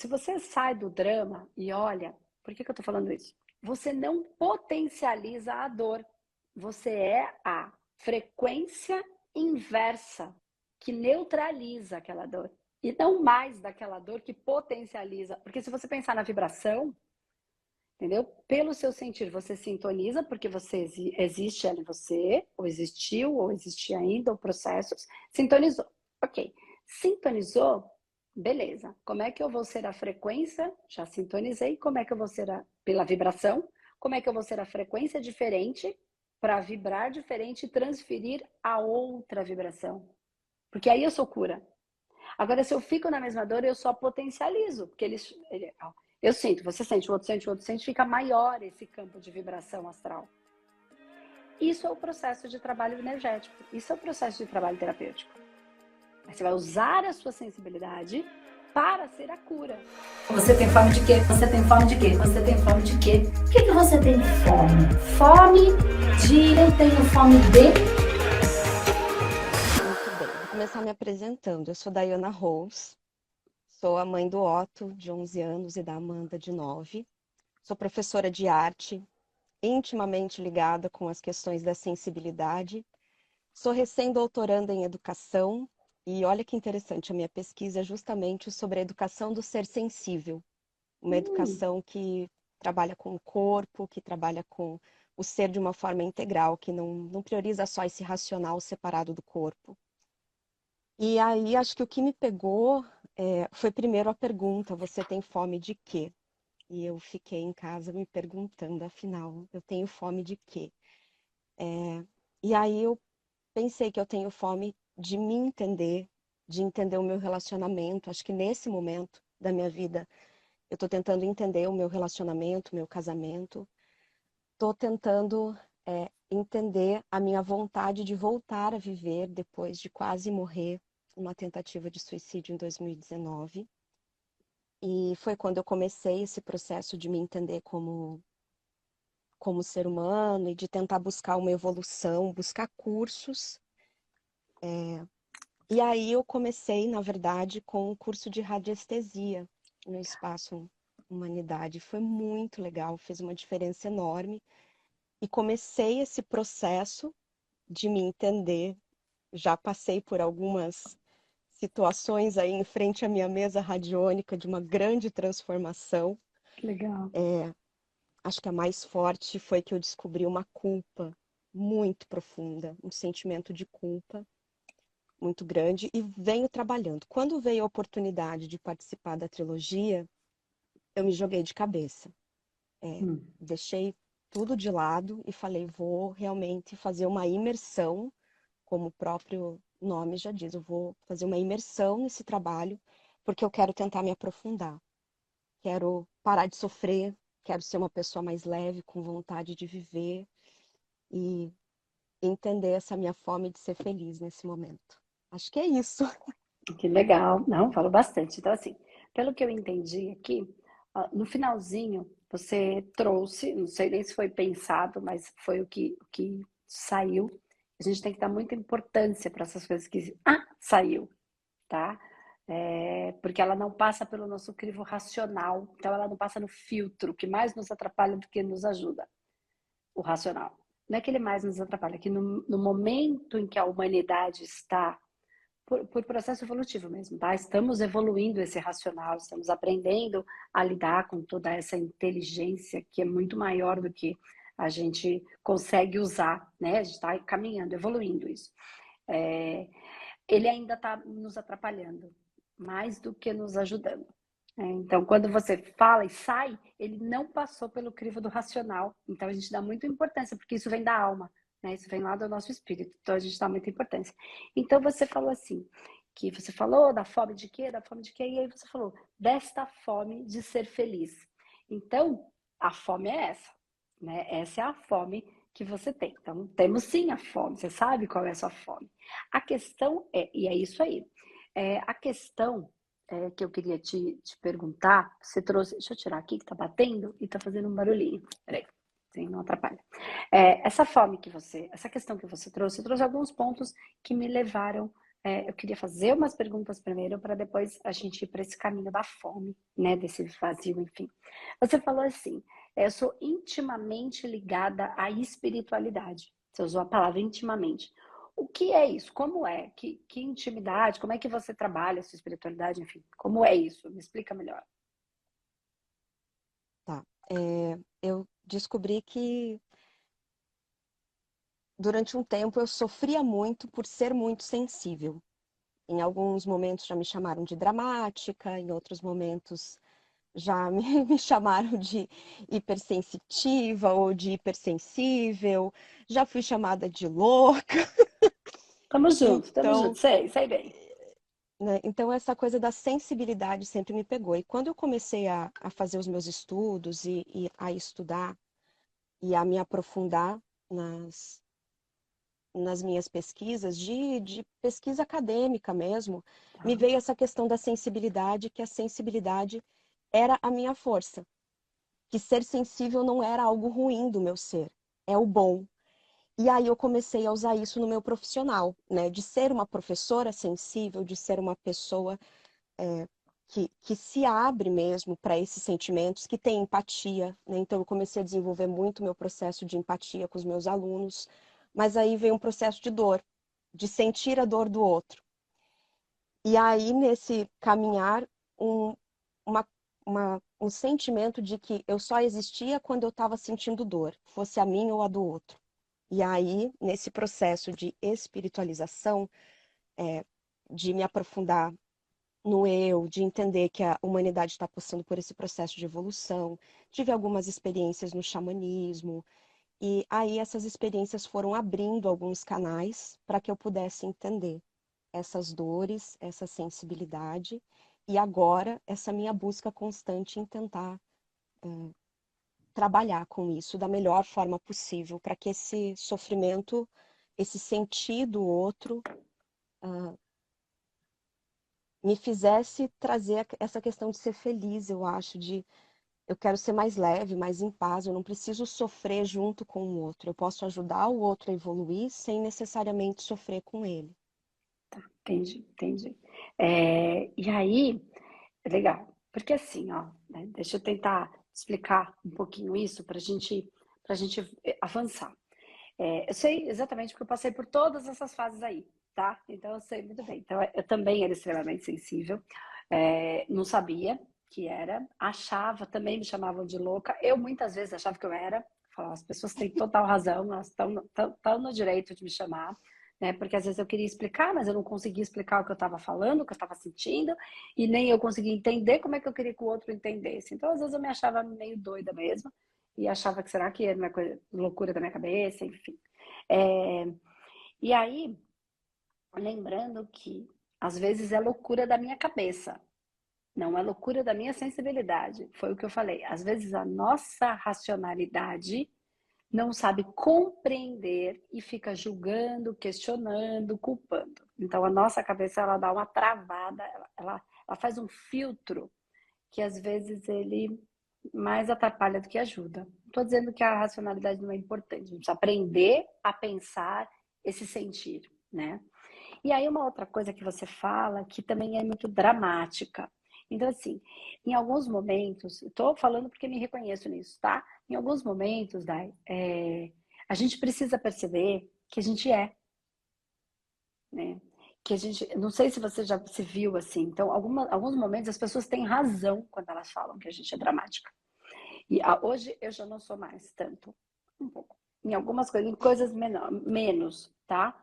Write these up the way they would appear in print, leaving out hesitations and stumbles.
se você sai do drama e olha, por que que eu tô falando isso? Você não potencializa a dor. Você é a frequência inversa que neutraliza aquela dor. E não mais daquela dor que potencializa. Porque se você pensar na vibração, entendeu? Pelo seu sentir, você sintoniza, porque você existe ela em você, ou existiu, ou existe ainda, ou processos. Sintonizou. Ok. Sintonizou, beleza. Como é que eu vou ser a frequência? Já sintonizei. Como é que eu vou ser pela vibração? Como é que eu vou ser a frequência diferente para vibrar diferente e transferir a outra vibração? Porque aí eu sou cura. Agora, se eu fico na mesma dor, eu só potencializo, porque eu sinto, você sente, o outro sente, fica maior esse campo de vibração astral. Isso é o processo de trabalho energético, isso é o processo de trabalho terapêutico. Você vai usar a sua sensibilidade para ser a cura. Você tem fome de quê? Você tem fome de quê? Você tem fome de quê? O que você tem fome? Fome de... Eu tenho fome de... Muito bem, vou começar me apresentando. Eu sou Dayana Rose, sou a mãe do Otto, de 11 anos, e da Amanda, de 9. Sou professora de arte, intimamente ligada com as questões da sensibilidade. Sou recém-doutoranda em educação e olha que interessante, a minha pesquisa é justamente sobre a educação do ser sensível. Uma educação que trabalha com o corpo, que trabalha com o ser de uma forma integral, que não prioriza só esse racional separado do corpo. E aí, acho que o que me pegou foi primeiro a pergunta, você tem fome de quê? E eu fiquei em casa me perguntando, afinal, eu tenho fome de quê? E aí eu pensei que eu tenho fome de me entender, de entender o meu relacionamento. Acho que nesse momento da minha vida, eu estou tentando entender o meu relacionamento, o meu casamento. Estou tentando entender a minha vontade de voltar a viver depois de quase morrer, uma tentativa de suicídio em 2019. E foi quando eu comecei esse processo de me entender como ser humano e de tentar buscar uma evolução, buscar cursos. E aí eu comecei, na verdade, com um curso de radiestesia no Espaço Humanidade. Foi muito legal, fez uma diferença enorme. E comecei esse processo de me entender. Já passei por algumas situações aí em frente à minha mesa radiônica de uma grande transformação. Que legal. Acho que a mais forte foi que eu descobri uma culpa muito profunda, um sentimento de culpa muito grande e venho trabalhando. Quando veio a oportunidade de participar da trilogia, eu me joguei de cabeça. Deixei tudo de lado e falei, vou realmente fazer uma imersão, como o próprio nome já diz, eu vou fazer uma imersão nesse trabalho, porque eu quero tentar me aprofundar. Quero parar de sofrer, quero ser uma pessoa mais leve, com vontade de viver e entender essa minha fome de ser feliz nesse momento. Acho que é isso. Que legal. Não, falou bastante. Então, assim, pelo que eu entendi aqui, no finalzinho, você trouxe, não sei nem se foi pensado, mas foi o que saiu. A gente tem que dar muita importância para essas coisas que. Ah, saiu, tá? Porque ela não passa pelo nosso crivo racional, então ela não passa no filtro, que mais nos atrapalha do que nos ajuda, o racional. Não é que ele mais nos atrapalha, é que no momento em que a humanidade está por processo evolutivo mesmo, tá? Estamos evoluindo esse racional, estamos aprendendo a lidar com toda essa inteligência que é muito maior do que a gente consegue usar, né? A gente está caminhando, evoluindo isso. Ele ainda está nos atrapalhando mais do que nos ajudando. Então, quando você fala e sai, ele não passou pelo crivo do racional. Então, a gente dá muita importância, porque isso vem da alma, né? Isso vem lá do nosso espírito. Então, a gente dá muita importância. Então, você falou assim, que você falou da fome de quê? Da fome de quê? E aí você falou, desta fome de ser feliz. Então, a fome é essa, né? Essa é a fome que você tem. Então, temos sim a fome. Você sabe qual é a sua fome. A questão e é isso aí. A questão que eu queria te perguntar, você trouxe, deixa eu tirar aqui que tá batendo e tá fazendo um barulhinho. Peraí, sim, não atrapalha. Essa fome essa questão que você trouxe alguns pontos que me levaram eu queria fazer umas perguntas primeiro para depois a gente ir para esse caminho da fome, né? Desse vazio, enfim. Você falou assim, eu sou intimamente ligada à espiritualidade. Você usou a palavra intimamente. O que é isso? Como é? Que intimidade? Como é que você trabalha a sua espiritualidade? Enfim, como é isso? Me explica melhor. Tá. Eu descobri que durante um tempo eu sofria muito por ser muito sensível. Em alguns momentos já me chamaram de dramática, em outros momentos já me chamaram de hipersensitiva ou de hipersensível, já fui chamada de louca. Tamo Então, junto, sei bem. né, então essa coisa da sensibilidade sempre me pegou. E quando eu comecei a fazer os meus estudos e a estudar e a me aprofundar nas minhas pesquisas, de pesquisa acadêmica mesmo, Tá, me veio essa questão da sensibilidade, que a sensibilidade era a minha força, que ser sensível não era algo ruim do meu ser, é o bom. E aí eu comecei a usar isso no meu profissional, né? De ser uma professora sensível, de ser uma pessoa que se abre mesmo para esses sentimentos, que tem empatia, né? Então eu comecei a desenvolver muito meu processo de empatia com os meus alunos, mas aí veio um processo de dor, de sentir a dor do outro. E aí nesse caminhar, um, uma, um sentimento de que eu só existia quando eu estava sentindo dor, fosse a minha ou a do outro. E aí, nesse processo de espiritualização, de me aprofundar no eu, de entender que a humanidade está passando por esse processo de evolução. Tive algumas experiências no xamanismo, e aí essas experiências foram abrindo alguns canais para que eu pudesse entender essas dores, essa sensibilidade, e agora essa minha busca constante em tentar trabalhar com isso da melhor forma possível, para que esse sofrimento, esse sentido outro, me fizesse trazer essa questão de ser feliz, eu acho, de eu quero ser mais leve, mais em paz, eu não preciso sofrer junto com o outro, eu posso ajudar o outro a evoluir sem necessariamente sofrer com ele. Entendi. E aí, é legal, porque assim, ó, né, deixa eu tentar explicar um pouquinho isso para gente avançar. Eu sei exatamente porque eu passei por todas essas fases aí, tá? Então eu sei muito bem. Então eu também era extremamente sensível, não sabia que era, achava, também me chamavam de louca. Eu muitas vezes achava que eu era, falava, as pessoas têm total razão, elas estão no direito de me chamar, né? Porque às vezes eu queria explicar, mas eu não conseguia explicar o que eu estava falando, o que eu estava sentindo, e nem eu conseguia entender como é que eu queria que o outro entendesse. Então às vezes eu me achava meio doida mesmo e achava que será que era uma coisa, loucura da minha cabeça, enfim. É, e aí, lembrando que às vezes é loucura da minha cabeça, não é loucura da minha sensibilidade. Foi o que eu falei. Às vezes a nossa racionalidade não sabe compreender e fica julgando, questionando, culpando. Então a nossa cabeça ela dá uma travada, ela faz um filtro que às vezes ele mais atrapalha do que ajuda. Não estou dizendo que a racionalidade não é importante, a gente precisa aprender a pensar esse sentir, né? E aí uma outra coisa que você fala que também é muito dramática. Então, assim, em alguns momentos, estou falando porque me reconheço nisso, tá? Em alguns momentos, Dai, a gente precisa perceber que a gente é, né? Que a gente, não sei se você já se viu assim, então, alguns momentos as pessoas têm razão quando elas falam que a gente é dramática. E hoje eu já não sou mais tanto, um pouco. Em algumas coisas, em coisas menos, tá?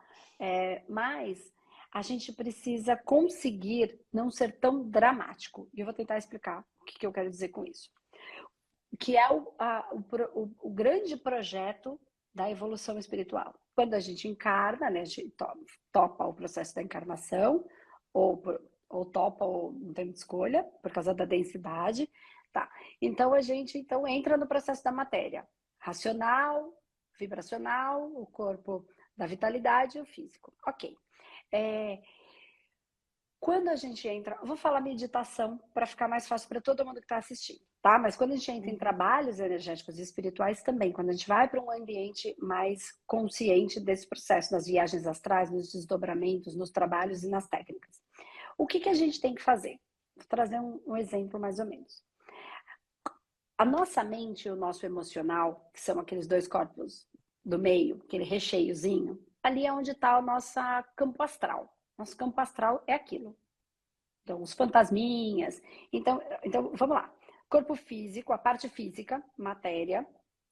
Mas a gente precisa conseguir não ser tão dramático. E eu vou tentar explicar o que eu quero dizer com isso. Que é o grande projeto da evolução espiritual. Quando a gente encarna, né, a gente topa o processo da encarnação, ou topa ou não tem muita escolha, por causa da densidade, tá? Então a gente entra no processo da matéria, racional, vibracional, o corpo da vitalidade e o físico. Ok. Quando a gente entra, eu vou falar meditação para ficar mais fácil para todo mundo que está assistindo, tá? Mas quando a gente entra em trabalhos energéticos e espirituais também, quando a gente vai para um ambiente mais consciente desse processo, das viagens astrais, nos desdobramentos, nos trabalhos e nas técnicas. O que a gente tem que fazer? Vou trazer um exemplo mais ou menos. A nossa mente e o nosso emocional, que são aqueles dois corpos do meio, aquele recheiozinho, ali é onde está o nosso campo astral. Nosso campo astral é aquilo. Então, os fantasminhas. Então, vamos lá. Corpo físico, a parte física, matéria,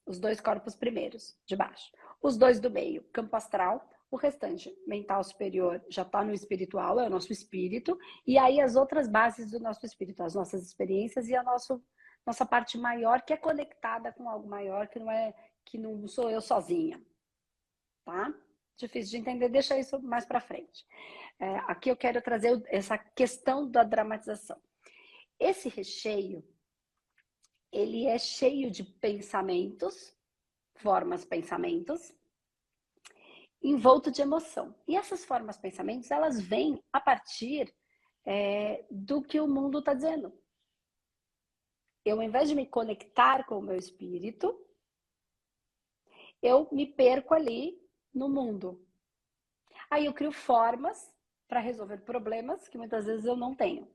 os dois corpos primeiros, de baixo. Os dois do meio, campo astral. O restante, mental superior, já está no espiritual, é o nosso espírito. E aí as outras bases do nosso espírito, as nossas experiências e a nossa parte maior, que é conectada com algo maior, que não sou eu sozinha. Tá? Difícil de entender, deixa isso mais para frente. Aqui eu quero trazer essa questão da dramatização. Esse recheio, ele é cheio de pensamentos, formas pensamentos, envolto de emoção. E essas formas pensamentos, elas vêm a partir do que o mundo está dizendo. Eu, ao invés de me conectar com o meu espírito, eu me perco ali no mundo. Aí eu crio formas para resolver problemas que muitas vezes eu não tenho.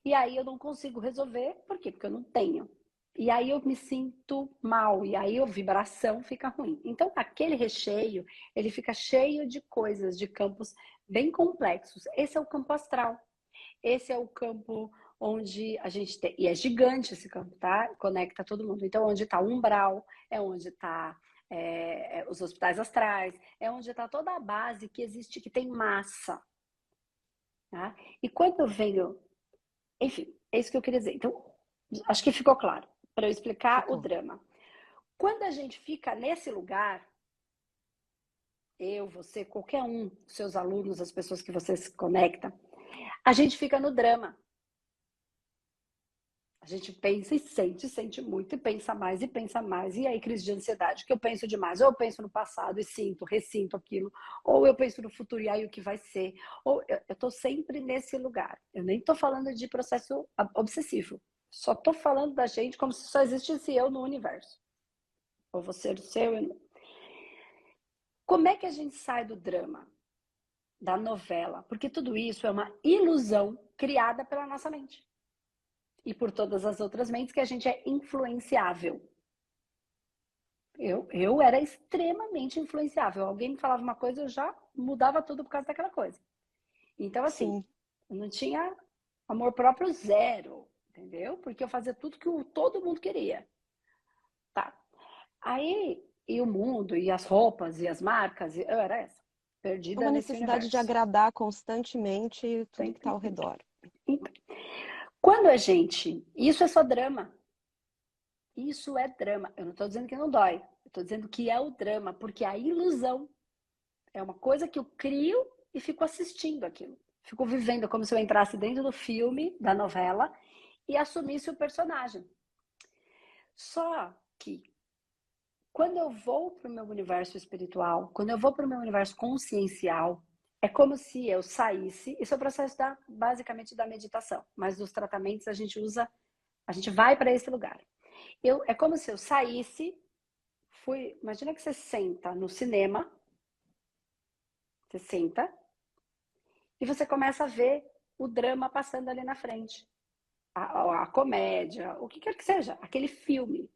E aí eu não consigo resolver, por quê? Porque eu não tenho. E aí eu me sinto mal, e aí a vibração fica ruim. Então, aquele recheio, ele fica cheio de coisas, de campos bem complexos. Esse é o campo astral. Esse é o campo onde a gente tem... E é gigante esse campo, tá? Conecta todo mundo. Então, onde está o umbral, é onde está os hospitais astrais, é onde está toda a base que existe, que tem massa. Tá? E quando eu venho... Enfim, é isso que eu queria dizer. Então, acho que ficou claro para eu explicar o drama. Quando a gente fica nesse lugar, eu, você, qualquer um, seus alunos, as pessoas que você se conecta, a gente fica no drama. A gente pensa e sente muito, e pensa mais, e aí crise de ansiedade, que eu penso demais, ou eu penso no passado e sinto, ressinto aquilo, ou eu penso no futuro e aí o que vai ser, ou eu tô sempre nesse lugar. Eu nem tô falando de processo obsessivo, só tô falando da gente como se só existisse eu no universo. Ou você do seu. Como é que a gente sai do drama, da novela? Porque tudo isso é uma ilusão criada pela nossa mente. E por todas as outras mentes, que a gente é influenciável. Eu era extremamente influenciável. Alguém me falava uma coisa, eu já mudava tudo por causa daquela coisa. Então, assim, eu não tinha amor próprio zero, entendeu? Porque eu fazia tudo que todo mundo queria. Tá. Aí, e o mundo, e as roupas, e as marcas, eu era essa. Perdida Uma nesse necessidade universo. de agradar constantemente tudo que está ao redor. Então, quando a gente... Isso é só drama. Isso é drama. Eu não estou dizendo que não dói. Eu estou dizendo que é o drama, porque a ilusão é uma coisa que eu crio e fico assistindo aquilo. Fico vivendo como se eu entrasse dentro do filme, da novela, e assumisse o personagem. Só que quando eu vou para o meu universo espiritual, quando eu vou para o meu universo consciencial, é como se eu saísse... Isso é o processo basicamente da meditação, mas dos tratamentos a gente vai para esse lugar. É como se eu saísse, imagina que você senta no cinema, você senta, e você começa a ver o drama passando ali na frente. A comédia, o que quer que seja, aquele filme.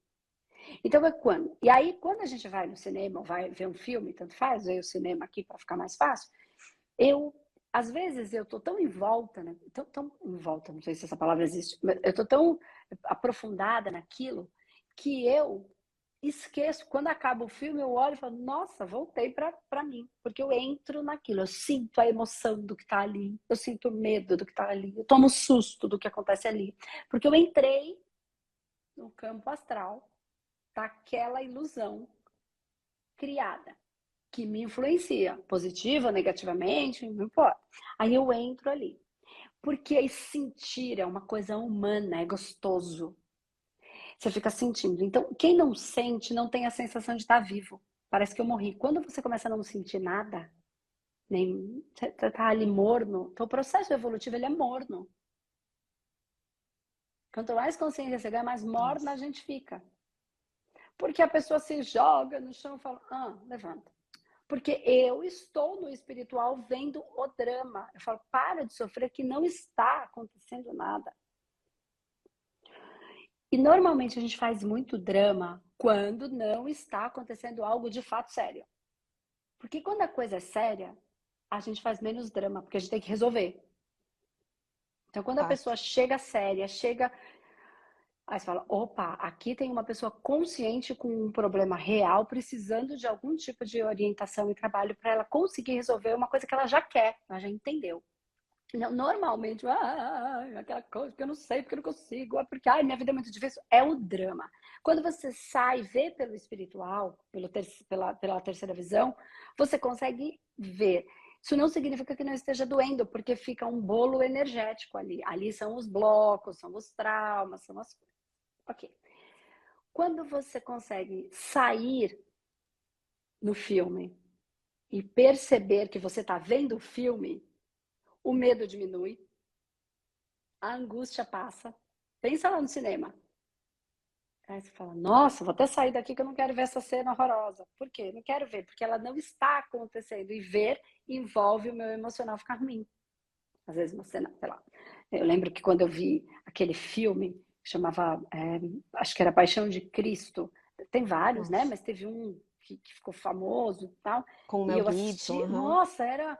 Então é quando? E aí, quando a gente vai no cinema, vai ver um filme, tanto faz, ver o cinema aqui para ficar mais fácil, às vezes eu tô tão em volta, né? Tão em volta, não sei se essa palavra existe, mas eu tô tão aprofundada naquilo que eu esqueço. Quando acaba o filme, eu olho e falo, nossa, voltei para mim, porque eu entro naquilo, eu sinto a emoção do que tá ali, eu sinto medo do que tá ali, eu tomo susto do que acontece ali, porque eu entrei no campo astral daquela ilusão criada, que me influencia, positiva ou negativamente, não importa. Aí eu entro ali. Porque sentir é uma coisa humana, é gostoso. Você fica sentindo. Então, quem não sente, não tem a sensação de estar vivo. Parece que eu morri. Quando você começa a não sentir nada, Nem você tá ali morno. Então, o processo evolutivo, ele é morno. Quanto mais consciência você ganha, mais morna a Isso. gente fica. Porque a pessoa se joga no chão e fala, levanta. Porque eu estou no espiritual vendo o drama. Eu falo, para de sofrer que não está acontecendo nada. E normalmente a gente faz muito drama quando não está acontecendo algo de fato sério. Porque quando a coisa é séria, a gente faz menos drama, porque a gente tem que resolver. Então, quando a pessoa Fato. chega séria, chega. Aí você fala: opa, aqui tem uma pessoa consciente com um problema real, precisando de algum tipo de orientação e trabalho para ela conseguir resolver uma coisa que ela já quer, ela já entendeu. Normalmente, aquela coisa que eu não sei, porque eu não consigo, porque minha vida é muito difícil, é o drama. Quando você sai, vê pelo espiritual, pela terceira visão, você consegue ver. Isso não significa que não esteja doendo, porque fica um bolo energético ali. Ali são os blocos, são os traumas, são as coisas. Ok. Quando você consegue sair no filme e perceber que você está vendo o filme, o medo diminui, a angústia passa. Pensa lá no cinema. Aí você fala, nossa, vou até sair daqui que eu não quero ver essa cena horrorosa. Por quê? Não quero ver, porque ela não está acontecendo. E ver envolve o meu emocional ficar ruim. Às vezes uma cena, sei lá. Eu lembro que quando eu vi aquele filme, que chamava, acho que era Paixão de Cristo. Tem vários, né? Nossa. Mas teve um que ficou famoso e tal. Com o E Mel eu Gibson, assisti, aham. nossa, era.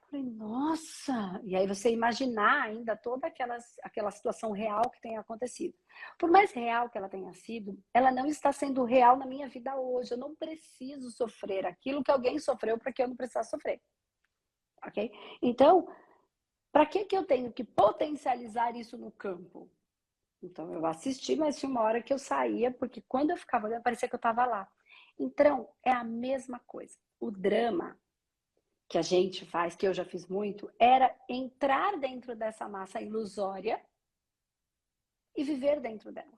Falei, nossa! E aí você imaginar ainda toda aquela situação real que tenha acontecido. Por mais real que ela tenha sido, ela não está sendo real na minha vida hoje. Eu não preciso sofrer aquilo que alguém sofreu para que eu não precisasse sofrer. Ok? Então, para que eu tenho que potencializar isso no campo? Então, eu assisti, mas tinha uma hora que eu saía, porque quando eu ficava olhando, parecia que eu estava lá. Então, é a mesma coisa. O drama que a gente faz, que eu já fiz muito, era entrar dentro dessa massa ilusória e viver dentro dela.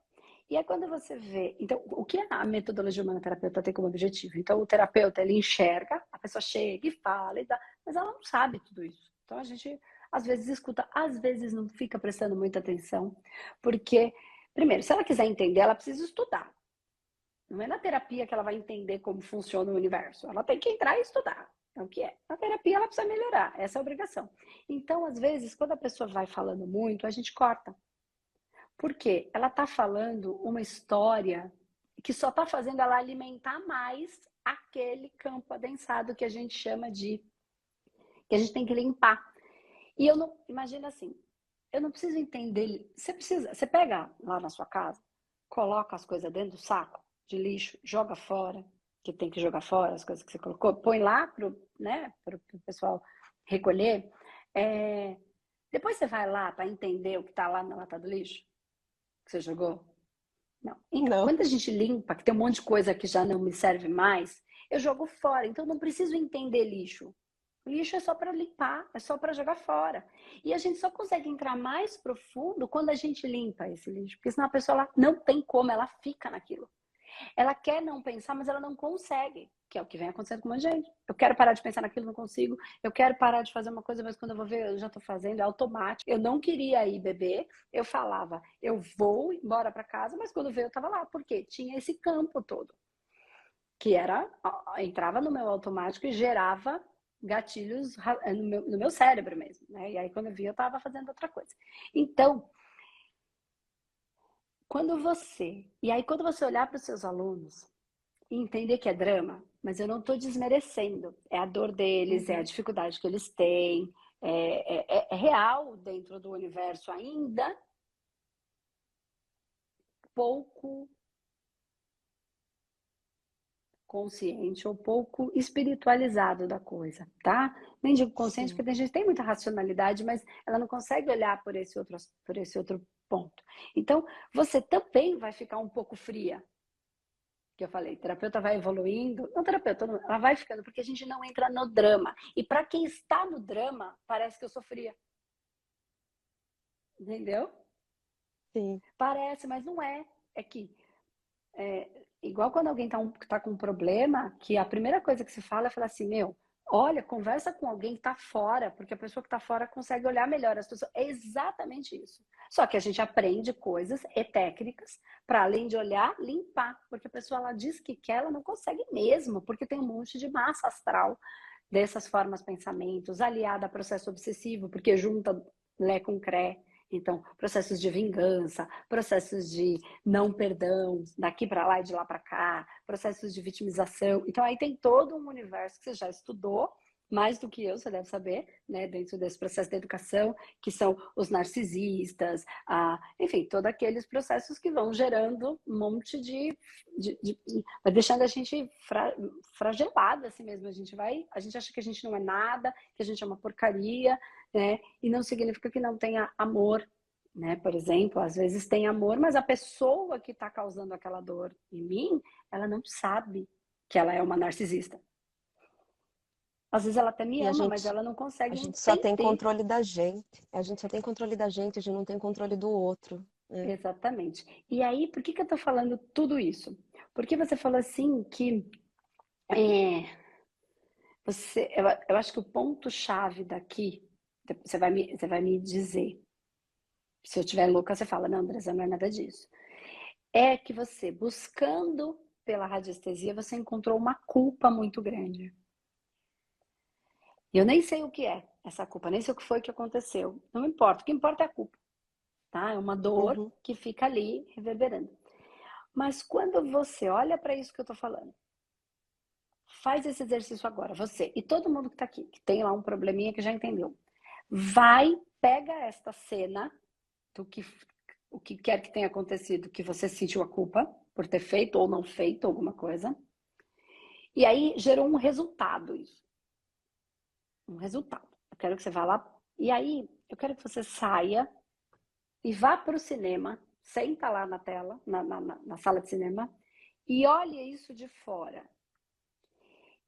E é quando você vê. Então, o que a metodologia humanoterapeuta tem como objetivo? Então, o terapeuta, ele enxerga, a pessoa chega e fala, e dá, mas ela não sabe tudo isso. Então, a gente, às vezes, escuta, às vezes não fica prestando muita atenção, porque, primeiro, se ela quiser entender, ela precisa estudar. Não é na terapia que ela vai entender como funciona o universo. Ela tem que entrar e estudar. É o que é. Na terapia ela precisa melhorar. Essa é a obrigação. Então, às vezes, quando a pessoa vai falando muito, a gente corta. Por quê? Ela está falando uma história que só está fazendo ela alimentar mais aquele campo adensado que a gente chama de... que a gente tem que limpar. E eu não... Imagina assim, eu não preciso entender... Você pega lá na sua casa, coloca as coisas dentro do saco de lixo, joga fora, que tem que jogar fora as coisas que você colocou, põe lá pro pessoal recolher. Depois você vai lá para entender o que está lá na lata do lixo que você jogou. Não. Então, Não. quando a gente limpa, que tem um monte de coisa que já não me serve mais, eu jogo fora. Então, eu não preciso entender lixo. O lixo é só para limpar, é só para jogar fora. E a gente só consegue entrar mais profundo quando a gente limpa esse lixo. Porque senão a pessoa ela não tem como, ela fica naquilo. Ela quer não pensar, mas ela não consegue. Que é o que vem acontecendo com um monte de gente. Eu quero parar de pensar naquilo, não consigo. Eu quero parar de fazer uma coisa, mas quando eu vou ver, eu já estou fazendo, é automático. Eu não queria ir beber, eu falava, eu vou embora para casa, mas quando veio eu estava lá. Por quê? Tinha esse campo todo. Que era, entrava no meu automático e gerava gatilhos no meu cérebro mesmo. Né? E aí quando eu vi, eu estava fazendo outra coisa. Então, quando você olhar para os seus alunos e entender que é drama, mas eu não estou desmerecendo. É a dor deles, é a Uhum. dificuldade que eles têm, é real dentro do universo ainda pouco consciente ou pouco espiritualizado da coisa, tá? Nem digo consciente, Sim. porque tem gente que tem muita racionalidade, mas ela não consegue olhar por esse outro ponto. Então, você também vai ficar um pouco fria, que eu falei, terapeuta vai evoluindo, não terapeuta, não, ela vai ficando, porque a gente não entra no drama. E para quem está no drama, parece que eu sofria. Entendeu? Sim. Parece, mas não é. É que, igual quando alguém tá com um problema, que a primeira coisa que se fala é falar assim, meu, Olha, conversa com alguém que está fora, porque a pessoa que está fora consegue olhar melhor a situação. É exatamente isso. Só que a gente aprende coisas e técnicas para, além de olhar, limpar. Porque a pessoa ela diz que quer, ela não consegue mesmo, porque tem um monte de massa astral dessas formas pensamentos, aliada a processo obsessivo, porque junta Lé com Cré. Então, processos de vingança, processos de não perdão, daqui para lá e de lá para cá, processos de vitimização. Então, aí tem todo um universo que você já estudou, mais do que eu, você deve saber, né, dentro desse processo de educação, que são os narcisistas, enfim, todos aqueles processos que vão gerando um monte vai deixando a gente fragelado assim mesmo. A gente acha que a gente não é nada, que a gente é uma porcaria, né? E não significa que não tenha amor, né? Por exemplo, às vezes tem amor, mas a pessoa que está causando aquela dor em mim, ela não sabe que ela é uma narcisista. Às vezes ela até me E a ama, mas gente, ela não a consegue gente só tem entender. controle da gente. A gente só tem controle da gente, a gente não tem controle do outro, né? Exatamente. E aí, por que eu tô falando tudo isso? Porque você falou assim que é, eu acho que o ponto-chave daqui, você vai me dizer. Se eu estiver louca, você fala, não, Andressa, não é nada disso. É que você, buscando pela radiestesia, você encontrou uma culpa muito grande. E eu nem sei o que é essa culpa, nem sei o que foi que aconteceu. Não importa, o que importa é a culpa, tá? É uma dor Uhum. que fica ali reverberando. Mas quando você olha para isso que eu tô falando, faz esse exercício agora, você e todo mundo que tá aqui, que tem lá um probleminha que já entendeu. Vai, pega esta cena do que o que quer que tenha acontecido, que você sentiu a culpa por ter feito ou não feito alguma coisa. E aí gerou um resultado isso. Um resultado. Eu quero que você vá lá. E aí, eu quero que você saia e vá para o cinema, senta lá na tela, na sala de cinema, e olhe isso de fora.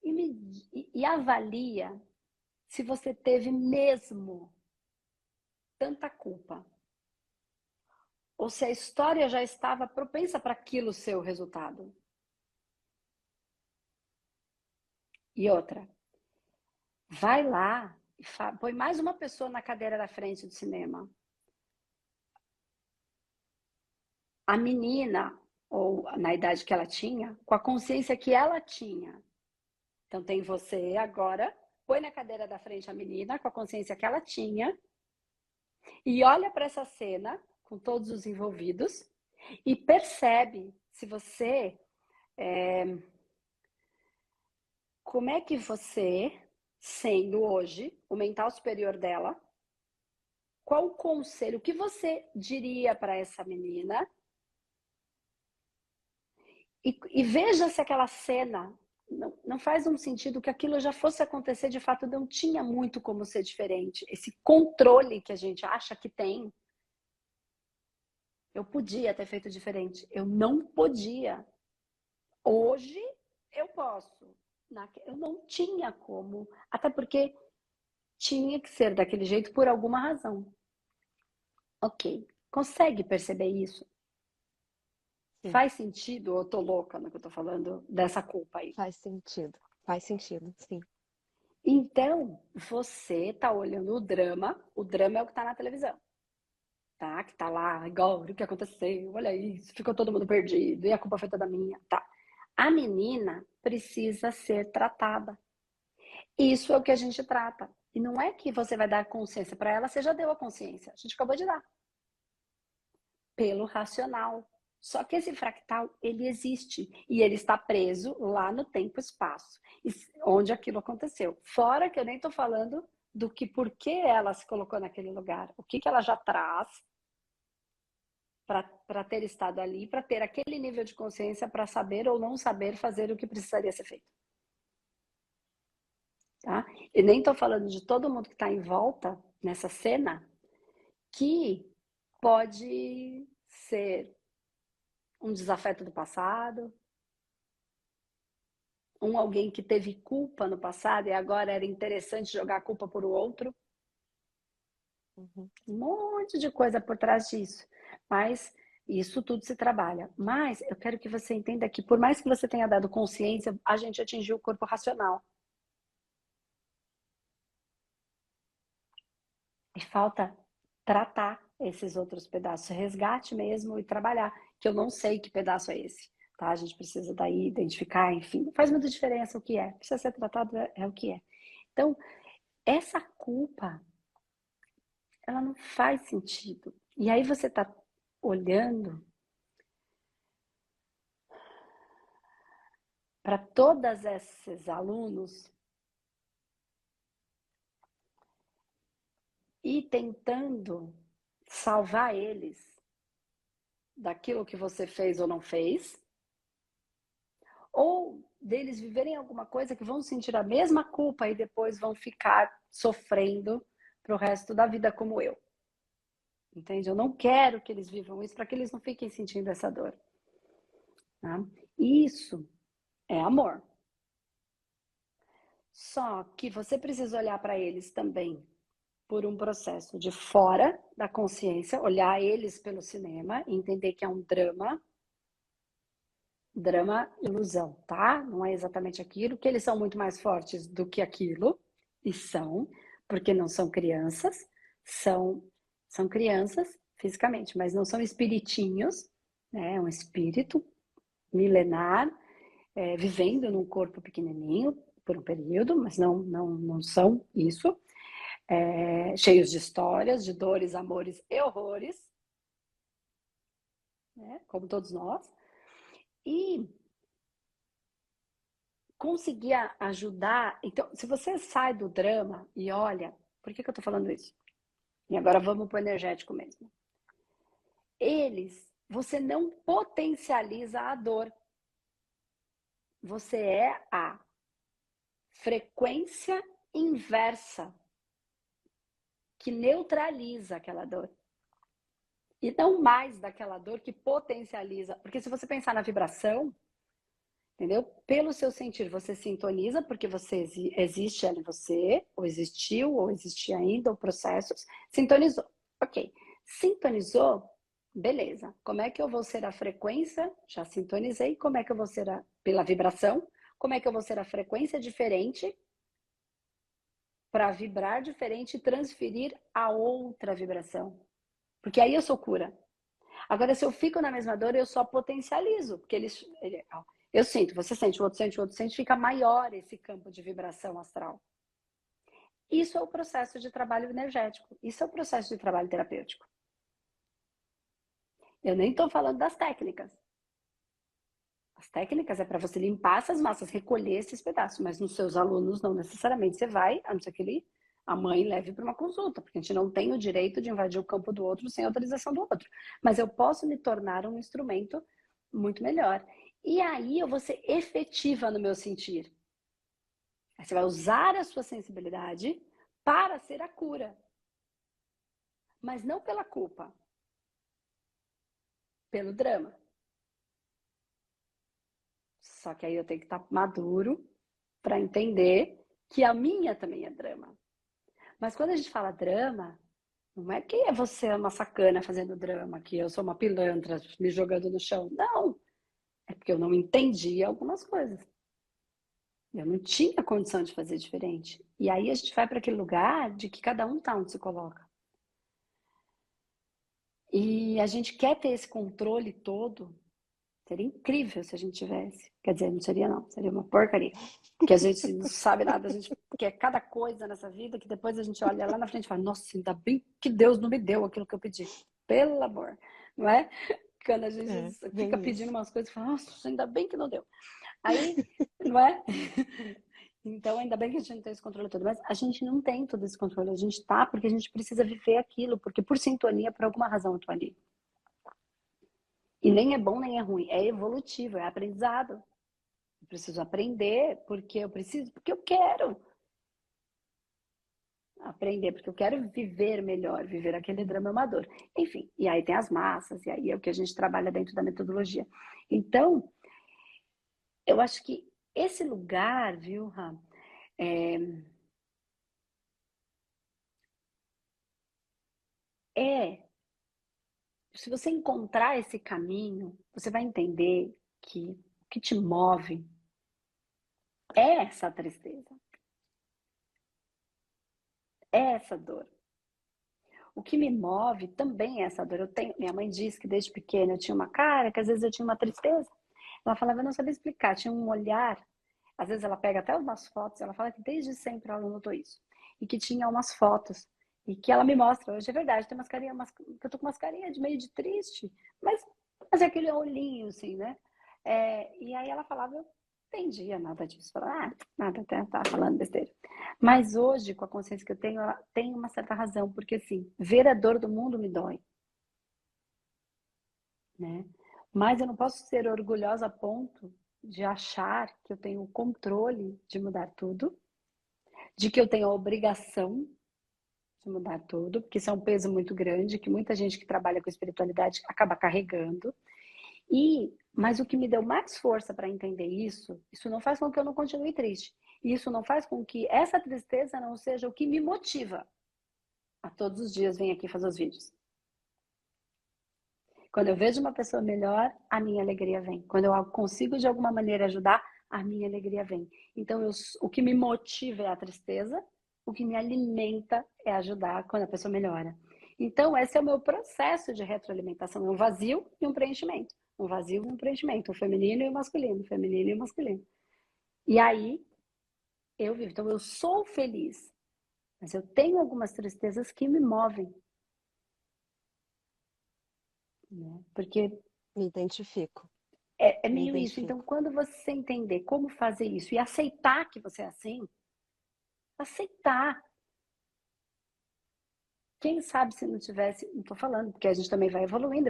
E avalia se você teve mesmo tanta culpa. Ou se a história já estava propensa para aquilo ser o resultado. E outra, vai lá e põe mais uma pessoa na cadeira da frente do cinema. A menina, ou na idade que ela tinha, com a consciência que ela tinha. Então tem você agora, põe na cadeira da frente a menina com a consciência que ela tinha e olha para essa cena com todos os envolvidos e percebe se você como é que você, sendo hoje o mental superior dela, qual o conselho, o que você diria para essa menina? E veja se aquela cena não faz um sentido que aquilo já fosse acontecer, de fato não tinha muito como ser diferente. Esse controle que a gente acha que tem, eu podia ter feito diferente, eu não podia. Hoje eu posso. Eu não tinha como, até porque tinha que ser daquele jeito por alguma razão. Ok, consegue perceber isso? Sim, Faz sentido ou eu tô louca no que eu tô falando dessa culpa aí? faz sentido, sim. Então, você tá olhando o drama é o que tá na televisão, tá? Que tá lá, agora o que aconteceu, olha isso, ficou todo mundo perdido, e a culpa foi toda minha, tá? A menina precisa ser tratada. Isso é o que a gente trata. E não é que você vai dar consciência para ela, você já deu a consciência. A gente acabou de dar. Pelo racional. Só que esse fractal, ele existe e ele está preso lá no tempo e espaço, onde aquilo aconteceu. Fora que eu nem estou falando do que por que ela se colocou naquele lugar, o que ela já traz para ter estado ali, para ter aquele nível de consciência para saber ou não saber fazer o que precisaria ser feito. Tá? E nem estou falando de todo mundo que está em volta nessa cena, que pode ser um desafeto do passado, alguém que teve culpa no passado e agora era interessante jogar a culpa por o outro. Uhum. Um monte de coisa por trás disso. Mas isso tudo se trabalha. Mas eu quero que você entenda que por mais que você tenha dado consciência, a gente atingiu o corpo racional. E falta tratar esses outros pedaços, resgate mesmo e trabalhar, que eu não sei que pedaço é esse, tá? A gente precisa daí identificar, enfim, faz muita diferença o que é, precisa ser tratado, é o que é. Então, essa culpa, ela não faz sentido. E aí você tá olhando para todos esses alunos e tentando salvar eles daquilo que você fez ou não fez, ou deles viverem alguma coisa que vão sentir a mesma culpa e depois vão ficar sofrendo pro resto da vida como eu. Entende? Eu não quero que eles vivam isso para que eles não fiquem sentindo essa dor. Tá? Isso é amor. Só que você precisa olhar para eles também por um processo de fora da consciência, olhar eles pelo cinema, entender que é um drama, ilusão, tá? Não é exatamente aquilo, que eles são muito mais fortes do que aquilo, e são, porque não são crianças, são crianças fisicamente, mas não são espiritinhos, né? É um espírito milenar, vivendo num corpo pequenininho por um período, mas não são isso, cheios de histórias, de dores, amores e horrores, né? Como todos nós, e conseguir ajudar. Então, se você sai do drama e olha, por que eu tô falando isso? E agora vamos pro energético mesmo. Você não potencializa a dor. Você é a frequência inversa que neutraliza aquela dor. E não mais daquela dor que potencializa. Porque se você pensar na vibração, entendeu? Pelo seu sentir, você sintoniza porque você existe ela em você, ou existiu, ou existe ainda, ou processos. Sintonizou. Ok. Sintonizou, beleza. Como é que eu vou ser a frequência? Já sintonizei. Como é que eu vou ser pela vibração? Como é que eu vou ser a frequência diferente para vibrar diferente e transferir a outra vibração? Porque aí eu sou cura. Agora, se eu fico na mesma dor, eu só potencializo. Porque eu sinto, você sente, o outro sente, fica maior esse campo de vibração astral. Isso é o processo de trabalho energético. Isso é o processo de trabalho terapêutico. Eu nem estou falando das técnicas. As técnicas é para você limpar essas massas, recolher esses pedaços, mas nos seus alunos não necessariamente você vai, a não ser que a mãe leve para uma consulta, porque a gente não tem o direito de invadir o campo do outro sem autorização do outro. Mas eu posso me tornar um instrumento muito melhor. E aí eu vou ser efetiva no meu sentir. Aí você vai usar a sua sensibilidade para ser a cura. Mas não pela culpa. Pelo drama. Só que aí eu tenho que estar maduro para entender que a minha também é drama. Mas quando a gente fala drama, não é que você é uma sacana fazendo drama, que eu sou uma pilantra me jogando no chão. Não. É porque eu não entendi algumas coisas. Eu não tinha condição de fazer diferente. E aí a gente vai para aquele lugar de que cada um tá onde se coloca. E a gente quer ter esse controle todo. Seria incrível se a gente tivesse. Quer dizer, não seria não, seria uma porcaria. Porque a gente não sabe nada, a gente quer cada coisa nessa vida que depois a gente olha lá na frente e fala, nossa, ainda bem que Deus não me deu aquilo que eu pedi. Pelo amor, não é? Quando a gente fica pedindo umas coisas e fala, nossa, ainda bem que não deu. Aí, não é? Então, ainda bem que a gente não tem esse controle todo, mas a gente não tem todo esse controle, a gente tá porque a gente precisa viver aquilo, porque por sintonia, por alguma razão eu tô ali. E nem é bom, nem é ruim, é evolutivo, é aprendizado. Eu preciso aprender porque eu quero aprender, porque eu quero viver melhor, viver aquele drama amador. Enfim, e aí tem as massas, e aí é o que a gente trabalha dentro da metodologia. Então, eu acho que esse lugar, viu, Ram, se você encontrar esse caminho, você vai entender que o que te move é essa tristeza, é essa dor. o que me move também é essa dor. Minha mãe diz que desde pequena eu tinha uma cara, que às vezes eu tinha uma tristeza. Ela falava, eu não sabia explicar, tinha um olhar. Às vezes ela pega até umas fotos, ela fala que desde sempre ela notou isso. E que tinha umas fotos, e que ela me mostra, hoje é verdade, tem umas carinhas, eu tô com umas carinhas de meio de triste, mas é aquele olhinho, assim, né? E aí ela falava, eu entendia nada disso. Falava, nada, tá falando besteira. Mas hoje, com a consciência que eu tenho, ela tem uma certa razão, porque assim, ver a dor do mundo me dói, né? Mas eu não posso ser orgulhosa a ponto de achar que eu tenho o controle de mudar tudo, de que eu tenho a obrigação de mudar tudo, porque isso é um peso muito grande, que muita gente que trabalha com espiritualidade acaba carregando. Mas o que me deu mais força para entender isso não faz com que eu não continue triste. Isso não faz com que essa tristeza não seja o que me motiva a todos os dias vir aqui fazer os vídeos. Quando eu vejo uma pessoa melhor, a minha alegria vem. Quando eu consigo de alguma maneira ajudar, a minha alegria vem. Então, o que me motiva é a tristeza, o que me alimenta é ajudar quando a pessoa melhora. Então, esse é o meu processo de retroalimentação. É um vazio e um preenchimento. Um vazio e um preenchimento. O feminino e o masculino. O feminino e o masculino. E aí, eu vivo. Então, eu sou feliz. Mas eu tenho algumas tristezas que me movem. Né? Porque Me identifico. é meio isso. Então, quando você entender como fazer isso e aceitar que você é assim, aceitar. Quem sabe se não tivesse, não estou falando, porque a gente também vai evoluindo,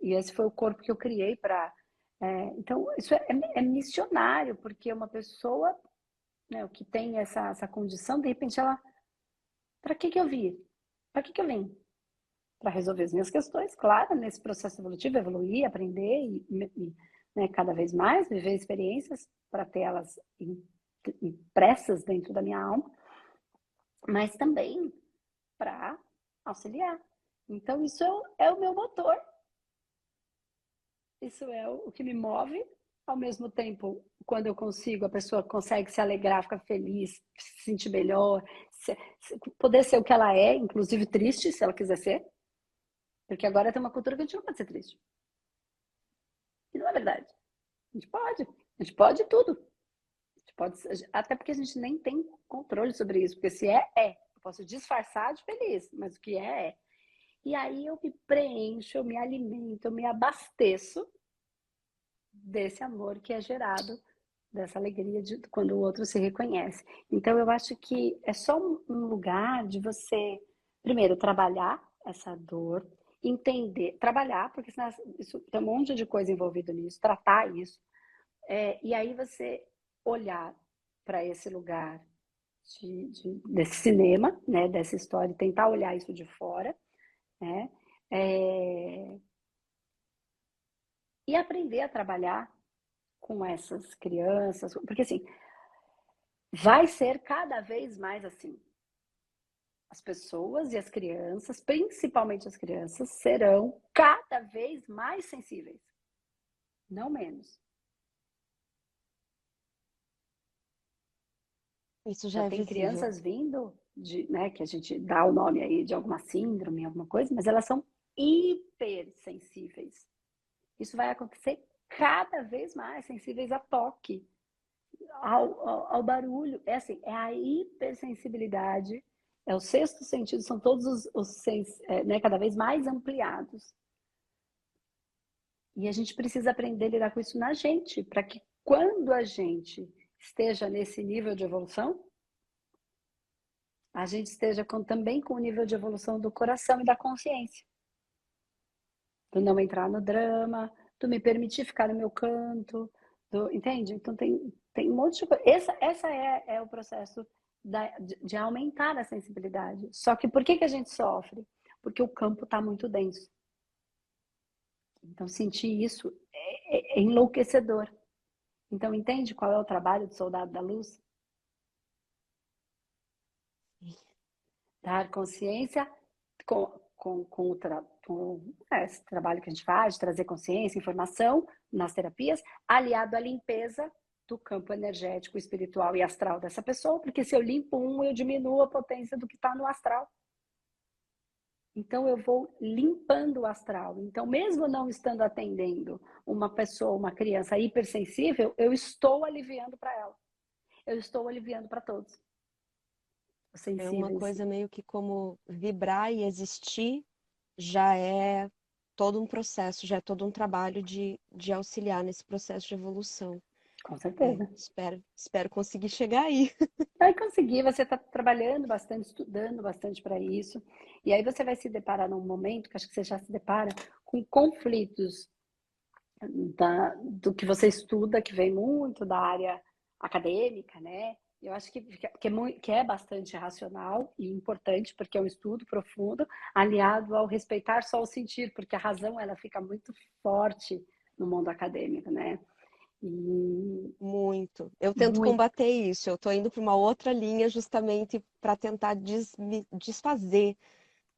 e esse foi o corpo que eu criei para. Então, isso é missionário, porque uma pessoa, né, que tem essa condição, de repente ela. Para que eu vim? Para que eu vim? Para resolver as minhas questões, claro, nesse processo evolutivo, evoluir, aprender e né, cada vez mais viver experiências para ter elas impressas dentro da minha alma, mas também para auxiliar. Então, isso é o meu motor. Isso é o que me move. Ao mesmo tempo, quando eu consigo, a pessoa consegue se alegrar, ficar feliz, se sentir melhor, poder ser o que ela é, inclusive triste, se ela quiser ser. Porque agora tem uma cultura que a gente não pode ser triste. E não é verdade. A gente pode tudo. A gente pode, até porque a gente nem tem controle sobre isso. Porque se é. Eu posso disfarçar de feliz, mas o que é. E aí eu me preencho, eu me alimento, eu me abasteço desse amor que é gerado, dessa alegria de quando o outro se reconhece. Então eu acho que é só um lugar de você, primeiro, trabalhar essa dor, entender, trabalhar, porque senão isso, tem um monte de coisa envolvida nisso, tratar isso. E aí você olhar para esse lugar desse cinema, né, dessa história, tentar olhar isso de fora, né, e aprender a trabalhar com essas crianças, porque assim, vai ser cada vez mais assim. As pessoas e as crianças, principalmente as crianças, serão cada vez mais sensíveis, não menos. Isso já é tem visível. Crianças vindo, né, que a gente dá o nome aí de alguma síndrome, alguma coisa, mas elas são hipersensíveis. Isso vai acontecer cada vez mais, sensíveis a toque, ao barulho. É assim, é a hipersensibilidade, é o sexto sentido, são todos né, cada vez mais ampliados. E a gente precisa aprender a lidar com isso na gente, para que quando a gente esteja nesse nível de evolução, a gente esteja também com o nível de evolução do coração e da consciência. Do não entrar no drama, do me permitir ficar no meu canto, entende? Então tem um monte de coisa. Essa é o processo de aumentar a sensibilidade. Só que por que a gente sofre? Porque o campo está muito denso. Então sentir isso é enlouquecedor. Então entende qual é o trabalho do soldado da luz? Dar consciência com esse trabalho que a gente faz, de trazer consciência, informação nas terapias, aliado à limpeza do campo energético, espiritual e astral dessa pessoa, porque se eu limpo eu diminuo a potência do que está no astral. Então eu vou limpando o astral. Então, mesmo não estando atendendo uma pessoa, uma criança hipersensível, eu estou aliviando para ela. Eu estou aliviando para todos os É uma sensíveis. coisa meio que como vibrar e existir já é todo um processo, já é todo um trabalho de auxiliar nesse processo de evolução. Com É, certeza. espero conseguir chegar aí. Vai conseguir, você está trabalhando bastante, estudando bastante para isso. E aí você vai se deparar num momento, que acho que você já se depara, com conflitos do que você estuda, que vem muito da área acadêmica, né? Eu acho que é bastante racional e importante, porque é um estudo profundo, aliado ao respeitar só o sentir, porque a razão ela fica muito forte no mundo acadêmico, né? E Muito. Eu tento muito, combater isso. Eu estou indo para uma outra linha justamente para tentar desfazer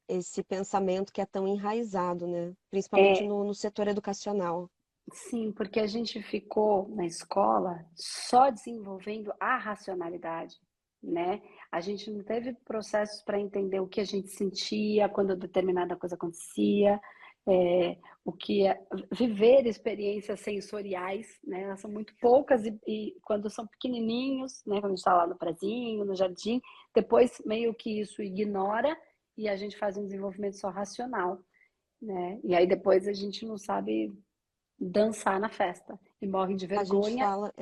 esse pensamento que é tão enraizado, né? Principalmente é, no setor educacional. sim, porque a gente ficou na escola só desenvolvendo a racionalidade, né? A gente não teve processos para entender o que a gente sentia quando determinada coisa acontecia, o que é viver experiências sensoriais, né? Elas são muito poucas e quando são pequenininhos, né? Quando a gente está lá no prezinho, no jardim, depois meio que isso ignora e a gente faz um desenvolvimento só racional, né? E aí depois a gente não sabe dançar na festa e morrem de A gente vergonha. fala,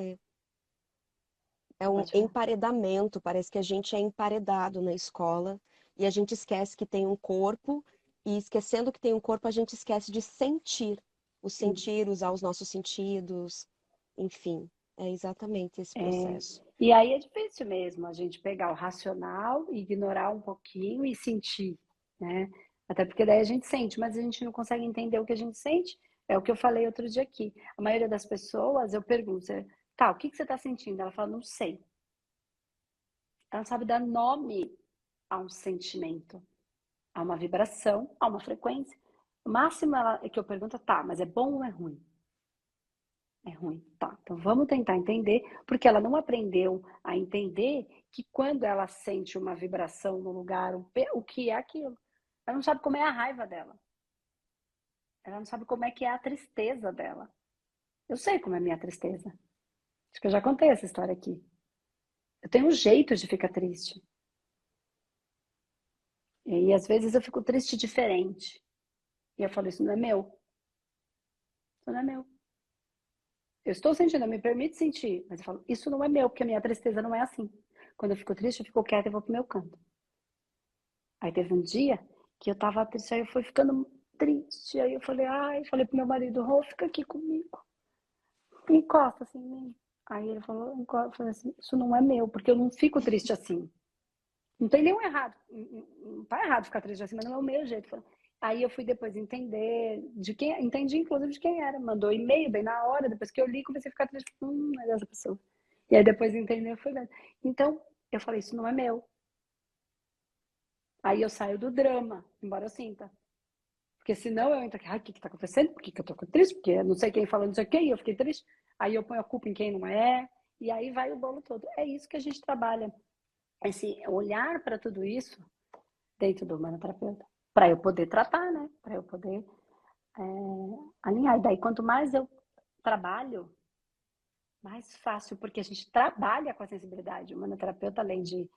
é um Pode falar. emparedamento, parece que a gente é emparedado na escola e a gente esquece que tem um corpo, e esquecendo que tem um corpo, a gente esquece de sentir, o Isso. sentir, usar os nossos sentidos, enfim, é exatamente esse É, processo. e aí é difícil mesmo a gente pegar o racional, ignorar um pouquinho e sentir, né? Até porque daí a gente sente, mas a gente não consegue entender o que a gente sente. É o que eu falei outro dia aqui. A maioria das pessoas, eu pergunto, tá, o que que você está sentindo? Ela fala, não sei. Ela não sabe dar nome a um sentimento, a uma vibração, a uma frequência. O máximo é que eu pergunto, tá, mas é bom ou é ruim? É ruim. Tá, então vamos tentar entender, porque ela não aprendeu a entender que quando ela sente uma vibração no lugar, o que é aquilo. Ela não sabe como é a raiva dela. Ela não sabe como é que é a tristeza dela. Eu sei como é a minha tristeza. Acho que eu já contei essa história aqui. Eu tenho um jeito de ficar triste. E aí, às vezes eu fico triste diferente. E eu falo, isso não é meu. Isso não é meu. Eu estou sentindo, eu me permito sentir, mas eu falo, isso não é meu, porque a minha tristeza não é assim. Quando eu fico triste, eu fico quieta e vou pro meu canto. Aí teve um dia que eu tava triste, aí eu fui ficando triste. Aí eu falei, ai, falei pro meu marido, Rô, fica aqui comigo. Encosta assim em mim. Aí ele falou, encosta, eu falei assim, isso não é meu, porque eu não fico triste assim. Não tem nenhum errado. Não tá errado ficar triste assim, mas não é o meu jeito. Aí eu fui depois entender de quem, entendi inclusive de quem era. Mandou e-mail bem na hora, depois que eu li, comecei a ficar triste. É dessa pessoa. E aí depois entender foi mesmo. Então, eu falei, isso não é meu. Aí eu saio do drama, embora eu sinta. Porque senão eu entro aqui, ai, o que que tá acontecendo? Por que que eu tô triste? Porque não sei quem falou não sei o quê, e eu fiquei triste. Aí eu ponho a culpa em quem não é, e aí vai o bolo todo. É isso que a gente trabalha. Esse olhar para tudo isso dentro do humanoterapeuta. Para eu poder tratar, né? Para eu poder alinhar. E daí, quanto mais eu trabalho, mais fácil, porque a gente trabalha com a sensibilidade. O humanoterapeuta, além de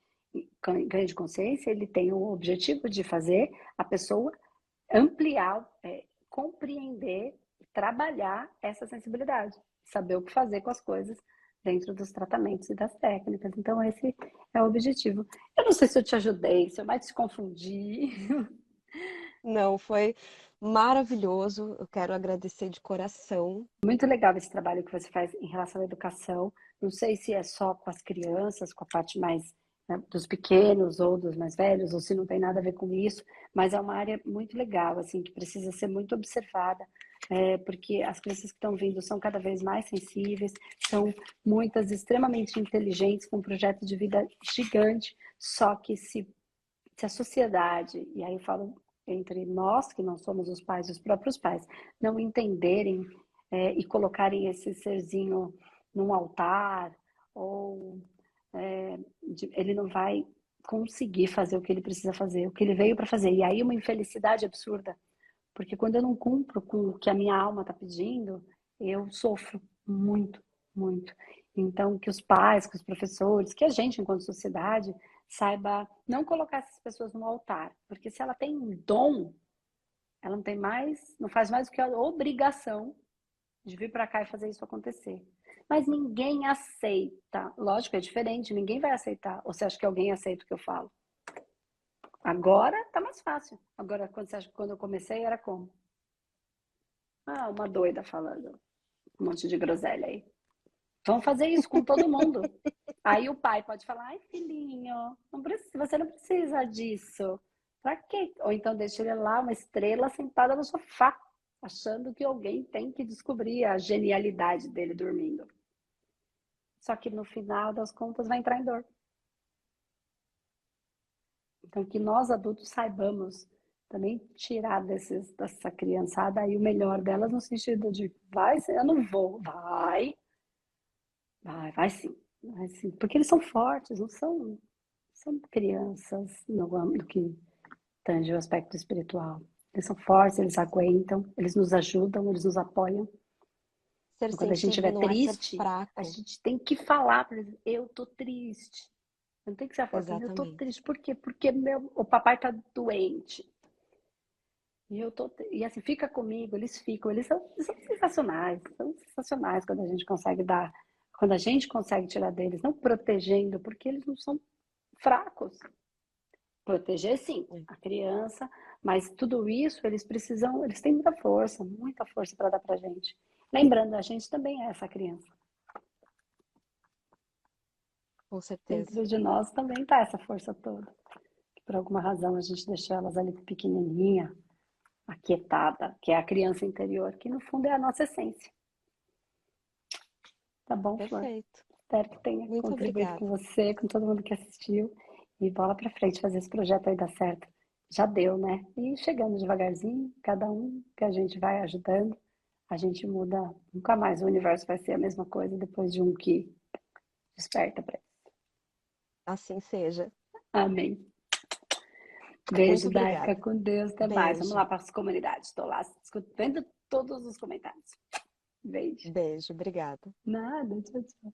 ganho de consciência, ele tem o objetivo de fazer a pessoa ampliar, compreender, trabalhar essa sensibilidade, saber o que fazer com as coisas dentro dos tratamentos e das técnicas. Então, esse é o objetivo. Eu não sei se eu te ajudei, se eu mais te confundi. Não, foi maravilhoso. Eu quero agradecer de coração. Muito legal esse trabalho que você faz em relação à educação. Não sei se é só com as crianças, com a parte mais, né, dos pequenos ou dos mais velhos, ou se não tem nada a ver com isso, mas é uma área muito legal, assim, que precisa ser muito observada, porque as crianças que estão vindo são cada vez mais sensíveis, são muitas extremamente inteligentes, com um projeto de vida gigante, só que se a sociedade, e aí eu falo entre nós, que não somos os pais, os próprios pais, não entenderem e colocarem esse serzinho num altar, ou ele não vai conseguir fazer o que ele precisa fazer, o que ele veio para fazer. E aí uma infelicidade absurda, porque quando eu não cumpro com o que a minha alma está pedindo, eu sofro muito, muito. Então, que os pais, que os professores, que a gente, enquanto sociedade, saiba não colocar essas pessoas no altar, porque se ela tem um dom, ela não tem mais, não faz mais do que a obrigação de vir para cá e fazer isso acontecer. Mas ninguém aceita. Lógico, é diferente, ninguém vai aceitar. Ou você acha que alguém aceita o que eu falo? Agora tá mais fácil. Agora, quando você acha que quando eu comecei, era como? Ah, uma doida falando um monte de groselha aí. Vamos fazer isso com todo mundo. Aí o pai pode falar, ai, filhinho, não precisa, você não precisa disso. Pra quê? Ou então deixa ele lá, uma estrela sentada no sofá, achando que alguém tem que descobrir a genialidade dele dormindo. Só que no final das contas vai entrar em dor. Então que nós adultos saibamos também tirar dessa criançada aí o melhor delas no sentido de vai, eu não vou, vai sim, vai sim. Porque eles são fortes, não são crianças no que tange o aspecto espiritual. Eles são fortes, eles aguentam, eles nos ajudam, eles nos apoiam. Ser Quando a gente sensível estiver não é ser triste, a fraco. gente tem que falar para eles, eu tô triste. Não tem que ser forte, eu tô Exatamente. triste. Por quê? Porque o papai tá doente. E assim, fica comigo, eles ficam, eles são sensacionais quando a gente consegue tirar deles, não protegendo, porque eles não são fracos. Proteger sim, É. a criança, mas tudo isso eles têm muita força para dar pra gente. Lembrando, a gente também é essa criança. Com certeza. Dentro de nós também tá essa força toda. Que por alguma razão a gente deixou elas ali pequenininha, aquietada, que é a criança interior, que no fundo é a nossa essência. Tá bom, Flor? Perfeito. Espero que tenha Muito contribuído obrigada. com você, com todo mundo que assistiu. E bola pra frente, fazer esse projeto aí dar certo. Já deu, né? E chegando devagarzinho, cada um que a gente vai ajudando, a gente muda. Nunca mais o universo vai ser a mesma coisa depois de um que desperta pra isso. Assim seja. Amém. Muito Beijo, Dai. Fica obrigada. com Deus. Até mais. Vamos Beijo. lá para as comunidades. Estou lá vendo todos os comentários. Beijo. Beijo. Obrigada. Nada. Tchau, tchau.